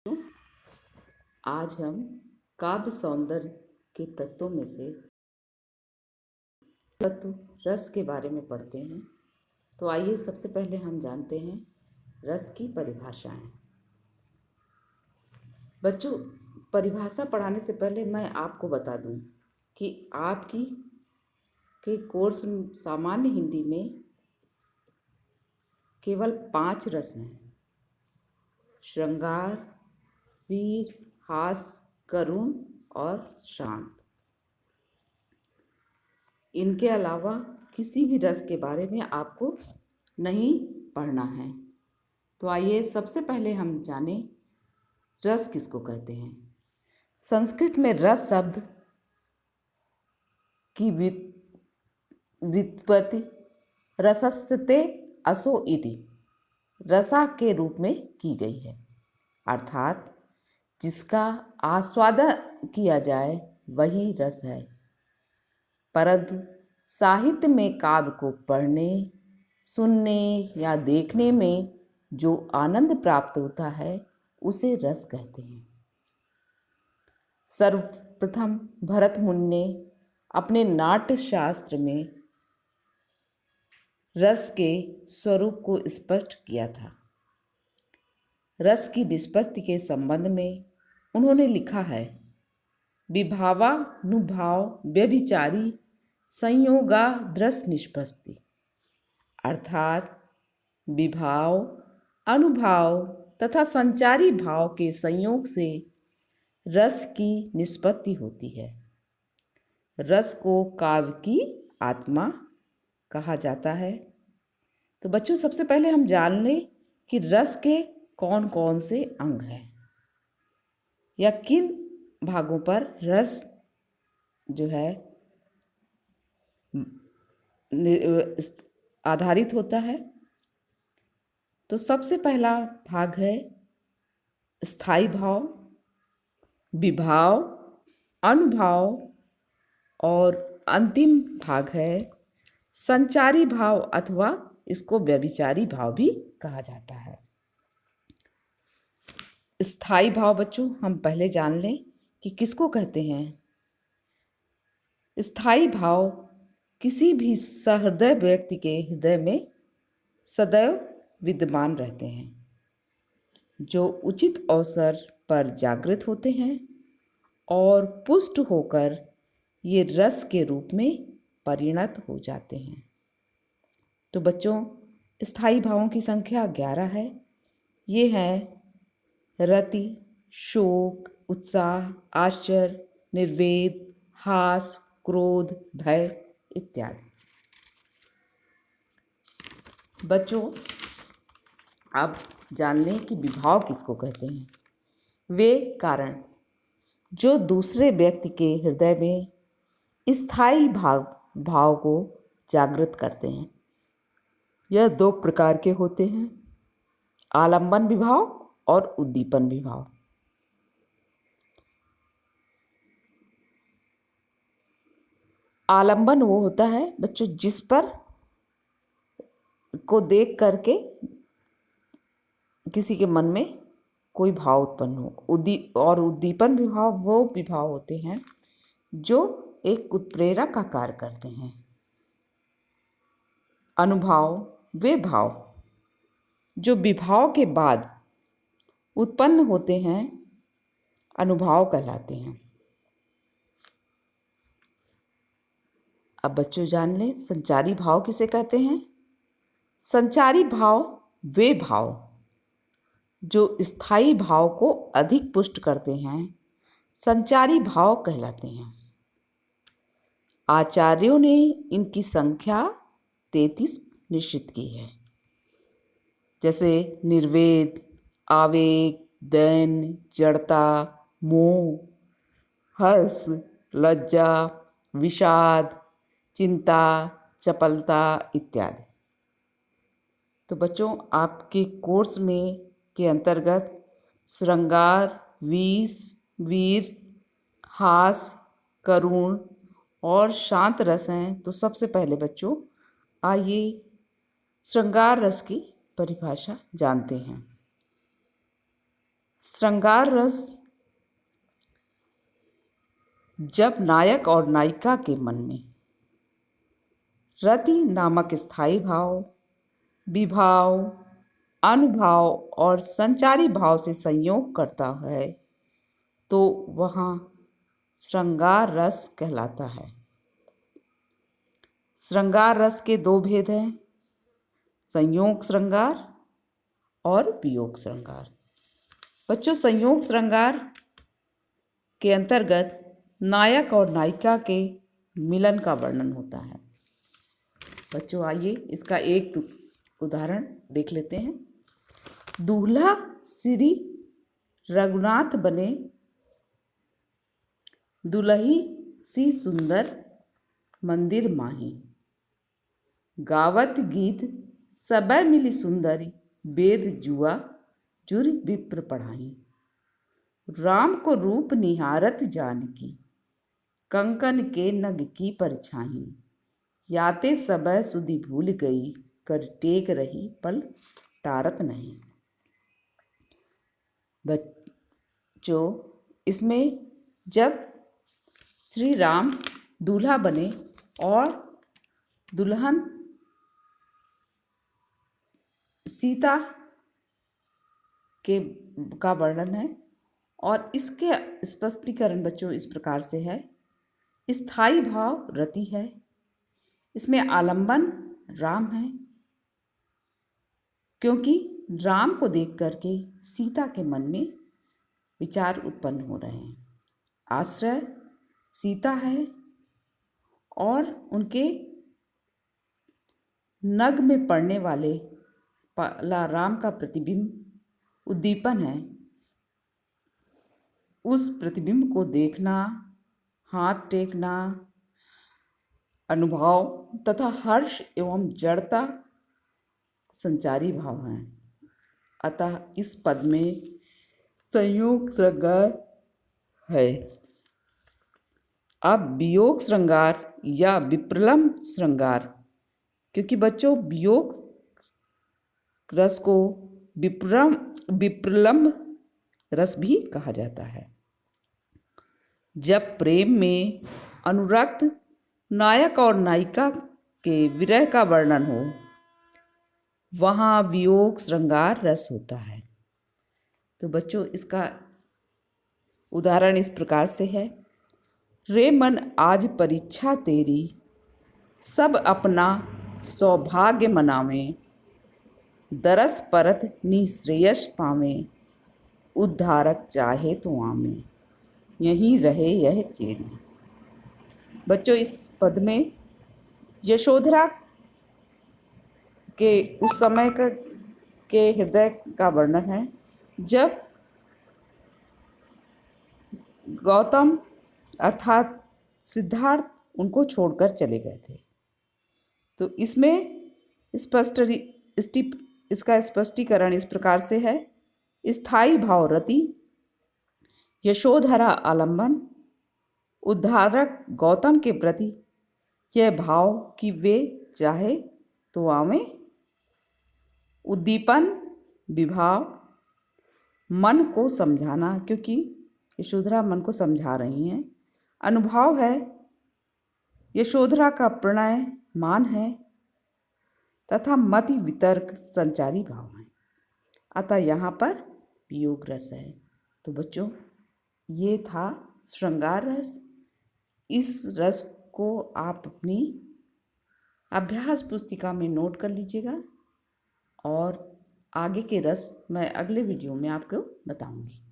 आज हम काव्य सौंदर्य के तत्वों में से तत्व रस के बारे में पढ़ते हैं। तो आइए सबसे पहले हम जानते हैं रस की परिभाषाएं। बच्चों, परिभाषा पढ़ाने से पहले मैं आपको बता दूं कि आपकी के कोर्स सामान्य हिंदी में केवल 5 रस हैं: श्रृंगार, वीर, हास, करुण और शांत। इनके अलावा किसी भी रस के बारे में आपको नहीं पढ़ना है। तो आइए सबसे पहले हम जानें रस किसको कहते हैं। संस्कृत में रस शब्द की व्युत्पत्ति रसस्ते असो इति रसा के रूप में की गई है, अर्थात जिसका आस्वादन किया जाए वही रस है। परंतु साहित्य में काव्य को पढ़ने, सुनने या देखने में जो आनंद प्राप्त होता है उसे रस कहते हैं। सर्वप्रथम भरत मुनि ने अपने नाट्य शास्त्र में रस के स्वरूप को स्पष्ट किया था। रस की निष्पत्ति के संबंध में उन्होंने लिखा है: विभावानुभाव व्यभिचारी संयोगाद्रस निष्पत्ति, अर्थात विभाव, अनुभाव तथा संचारी भाव के संयोग से रस की निष्पत्ति होती है। रस को काव्य की आत्मा कहा जाता है। तो बच्चों, सबसे पहले हम जान लें कि रस के कौन कौन से अंग हैं या किन भागों पर रस जो है आधारित होता है। तो सबसे पहला भाग है स्थायी भाव, विभाव, अनुभाव और अंतिम भाग है संचारी भाव, अथवा इसको व्यभिचारी भाव भी कहा जाता है। स्थायी भाव बच्चों हम पहले जान लें कि किसको कहते हैं। स्थायी भाव किसी भी सहृदय व्यक्ति के हृदय में सदैव विद्यमान रहते हैं, जो उचित अवसर पर जागृत होते हैं और पुष्ट होकर ये रस के रूप में परिणत हो जाते हैं। तो बच्चों, स्थायी भावों की संख्या 11 है। ये हैं रति, शोक, उत्साह, आश्चर्य, निर्वेद, हास, क्रोध, भय इत्यादि। बच्चों, अब जान लें कि विभाव किसको कहते हैं। वे कारण जो दूसरे व्यक्ति के हृदय में स्थायी भाव को जागृत करते हैं। यह 2 प्रकार के होते हैं: आलंबन विभाव और उद्दीपन विभाव। आलंबन वो होता है बच्चों जिस पर को देख करके किसी के मन में कोई भाव उत्पन्न हो। और उद्दीपन विभाव वो विभाव होते हैं जो एक उत्प्रेरक का कार्य करते हैं। अनुभाव वे भाव जो विभाव के बाद उत्पन्न होते हैं, अनुभाव कहलाते हैं। अब बच्चों जान लें संचारी भाव किसे कहते हैं। संचारी भाव वे भाव जो स्थायी भाव को अधिक पुष्ट करते हैं, संचारी भाव कहलाते हैं। आचार्यों ने इनकी संख्या 33 निश्चित की है, जैसे निर्वेद, आवेग, दैन्य, जड़ता, मोह, हर्ष, लज्जा, विषाद, चिंता, चपलता इत्यादि। तो बच्चों, आपके कोर्स में के अंतर्गत श्रृंगार, वीर, हास, करुण और शांत रस हैं। तो सबसे पहले बच्चों आइए श्रृंगार रस की परिभाषा जानते हैं। श्रृंगार रस जब नायक और नायिका के मन में रति नामक स्थायी भाव, विभाव, अनुभाव और संचारी भाव से संयोग करता है तो वहाँ श्रृंगार रस कहलाता है। श्रृंगार रस के दो भेद हैं, संयोग श्रृंगार और वियोग श्रृंगार। बच्चों, संयोग श्रृंगार के अंतर्गत नायक और नायिका के मिलन का वर्णन होता है। बच्चों, आइए इसका एक उदाहरण देख लेते हैं। दूल्हा श्री रघुनाथ बने, दुल्ही सी सुंदर मंदिर माही। गावत गीत सबे मिली सुंदरी, वेद जुआ जुर विप्र पढ़ाई। राम को रूप निहारत जानकी, कंकन के नग की परछाई। याते सबे सुधि भूल गई, कर टेक रही पल टारत नहीं। बच्चों, इसमें जब श्री राम दूल्हा बने और दुल्हन सीता का वर्णन है और इसके स्पष्टीकरण बच्चों इस प्रकार से है। स्थायी भाव रति है, इसमें आलंबन राम है, क्योंकि राम को देख करके सीता के मन में विचार उत्पन्न हो रहे हैं। आश्रय सीता है और उनके नग में पड़ने वाले राम का प्रतिबिंब उद्दीपन है। उस प्रतिबिंब को देखना, हाथ टेकना, अनुभव तथा हर्ष एवं जड़ता संचारी भाव हैं। अतः इस पद में संयोग श्रृंगार है। अब वियोग श्रृंगार या विप्रलंब श्रृंगार, क्योंकि बच्चों वियोग रस को विप्रलंब रस भी कहा जाता है। जब प्रेम में अनुरक्त नायक और नायिका के विरह का वर्णन हो, वहाँ वियोग श्रृंगार रस होता है। तो बच्चों, इसका उदाहरण इस प्रकार से है। रे मन आज परीक्षा तेरी, सब अपना सौभाग्य मनावें। दरस परत निश्रेयस पावें, उद्धारक चाहे तो आवें। यहीं रहे यह चेरी। बच्चों, इस पद में यशोधरा के उस समय के हृदय का वर्णन है जब गौतम अर्थात सिद्धार्थ उनको छोड़कर चले गए थे। तो इसमें इसका स्पष्टीकरण इस प्रकार से है। स्थायी भाव रति, यशोधरा आलंबन, उद्धारक गौतम के प्रति यह भाव कि वे चाहे तो आवें। उद्दीपन विभाव, मन को समझाना, क्योंकि यशोधरा मन को समझा रही हैं। अनुभाव है, यशोधरा का प्रणय मान है तथा मति वितर्क संचारी भाव है। अतः यहाँ पर वियोग रस है। तो बच्चों, ये था श्रृंगार रस। इस रस को आप अपनी अभ्यास पुस्तिका में नोट कर लीजिएगा और आगे के रस मैं अगले वीडियो में आपको बताऊंगी।